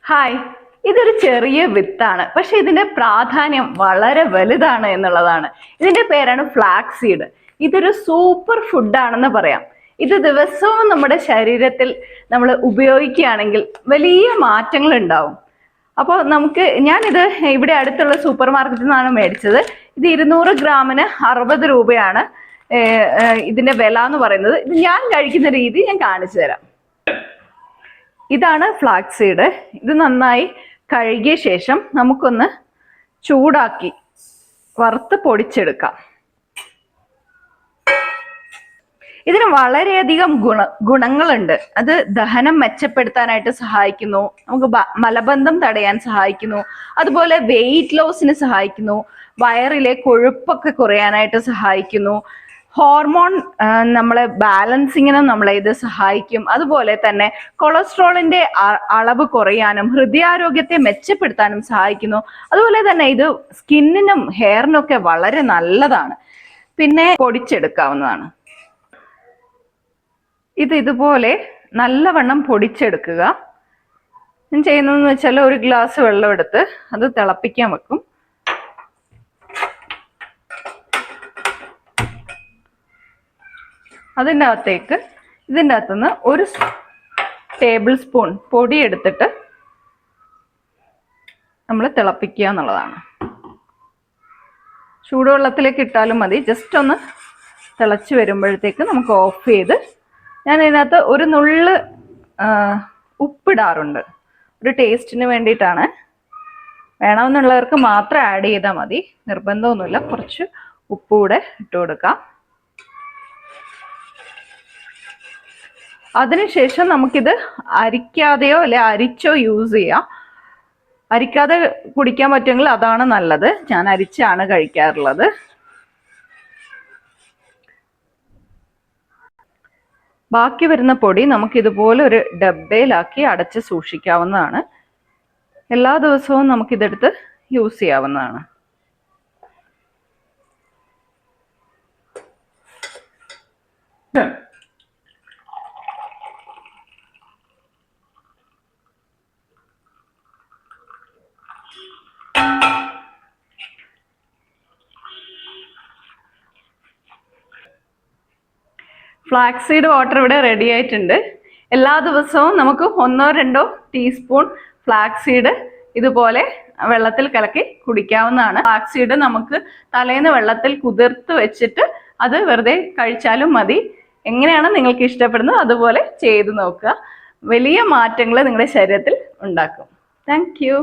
Hi, ഇതൊരു ചെറിയ വിത്താണ്, പക്ഷെ ഇതിന്റെ പ്രാധാന്യം വളരെ വലുതാണ് എന്നുള്ളതാണ്. ഇതിന്റെ പേരാണ് ഫ്ലാക്സ് സീഡ്. ഇതൊരു സൂപ്പർ ഫുഡാണെന്ന് പറയാം. ഇത് ദിവസവും നമ്മുടെ ശരീരത്തിൽ നമ്മൾ ഉപയോഗിക്കുകയാണെങ്കിൽ വലിയ മാറ്റങ്ങൾ ഉണ്ടാവും. അപ്പോൾ ഞാനിത് ഇവിടെ അടുത്തുള്ള സൂപ്പർ മാർക്കറ്റിൽ നിന്നാണ് മേടിച്ചത്. ഇത് 200 ഗ്രാമിന് 60 രൂപയാണ് ഇതിന്റെ വില എന്ന് പറയുന്നത്. ഇത് ഞാൻ കഴിക്കുന്ന രീതി ഞാൻ കാണിച്ചു തരാം. ഇതാണ് ഫ്ലാക്സ് സീഡ്. ഇത് നന്നായി കഴുകിയ ശേഷം നമുക്കൊന്ന് ചൂടാക്കി വറുത്ത് പൊടിച്ചെടുക്കാം. ഇതിന് വളരെയധികം ഗുണങ്ങളുണ്ട്. അത് ദഹനം മെച്ചപ്പെടുത്താനായിട്ട് സഹായിക്കുന്നു, നമുക്ക് മലബന്ധം തടയാൻ സഹായിക്കുന്നു, അതുപോലെ വെയിറ്റ് ലോസിന് സഹായിക്കുന്നു, വയറിലെ കൊഴുപ്പൊക്കെ കുറയാനായിട്ട് സഹായിക്കുന്നു, ഹോർമോൺ നമ്മളെ ബാലൻസിങ്ങിനും നമ്മളെ ഇത് സഹായിക്കും. അതുപോലെ തന്നെ കൊളസ്ട്രോളിന്റെ അളവ് കുറയാനും ഹൃദയാരോഗ്യത്തെ മെച്ചപ്പെടുത്താനും സഹായിക്കുന്നു. അതുപോലെ തന്നെ ഇത് സ്കിന്നിനും ഹെയറിനും ഒക്കെ വളരെ നല്ലതാണ്. പിന്നെ പൊടിച്ചെടുക്കാവുന്നതാണ്. ഇതുപോലെ നല്ലവണ്ണം പൊടിച്ചെടുക്കുക. ഞാൻ ചെയ്യുന്നതെന്ന് വെച്ചാൽ ഒരു ഗ്ലാസ് വെള്ളം എടുത്ത് അത് തിളപ്പിക്കാൻ വെക്കും. ഇതിൻ്റെ അകത്തുനിന്ന് 1 ടേബിൾ സ്പൂൺ പൊടി എടുത്തിട്ട് നമ്മൾ തിളപ്പിക്കുക എന്നുള്ളതാണ്. ചൂടുവെള്ളത്തിലേക്ക് ഇട്ടാലും മതി. ജസ്റ്റ് ഒന്ന് തിളച്ച് വരുമ്പോഴത്തേക്ക് നമുക്ക് ഓഫ് ചെയ്ത്, ഞാൻ ഇതിനകത്ത് ഒരു നുള്ള് ഉപ്പിടാറുണ്ട്, ഒരു ടേസ്റ്റിന് വേണ്ടിയിട്ടാണ്. വേണമെന്നുള്ളവർക്ക് മാത്രം ആഡ് ചെയ്താൽ മതി, നിർബന്ധമൊന്നുമില്ല. കുറച്ച് ഉപ്പ് കൂടെ ഇട്ട് കൊടുക്കാം. അതിനുശേഷം നമുക്കിത് അരിക്കാതെയോ അല്ലെ അരിച്ചോ യൂസ് ചെയ്യാം. അരിക്കാതെ കുടിക്കാൻ പറ്റുമെങ്കിൽ അതാണ് നല്ലത്. ഞാൻ അരിച്ചാണ് കഴിക്കാറുള്ളത്. ബാക്കി വരുന്ന പൊടി നമുക്കിതുപോലെ ഒരു ഡബ്ബയിലാക്കി അടച്ച് സൂക്ഷിക്കാവുന്നതാണ്. എല്ലാ ദിവസവും നമുക്കിതെടുത്ത് യൂസ് ചെയ്യാവുന്നതാണ്. ഫ്ലാക്സ് സീഡ് വാട്ടർ ഇവിടെ റെഡി ആയിട്ടുണ്ട്. എല്ലാ ദിവസവും നമുക്ക് 1-2 ടീസ്പൂൺ ഫ്ലാക്സ് സീഡ് ഇതുപോലെ വെള്ളത്തിൽ കലക്കി കുടിക്കാവുന്നതാണ്. ഫ്ലാക്സ് സീഡ് നമുക്ക് തലേന്ന് വെള്ളത്തിൽ കുതിർത്ത് വെച്ചിട്ട് അത് വെറുതെ കഴിച്ചാലും മതി. എങ്ങനെയാണ് നിങ്ങൾക്ക് ഇഷ്ടപ്പെടുന്നത് അതുപോലെ ചെയ്തു നോക്കുക. വലിയ മാറ്റങ്ങൾ നിങ്ങളുടെ ശരീരത്തിൽ ഉണ്ടാക്കും. Thank you.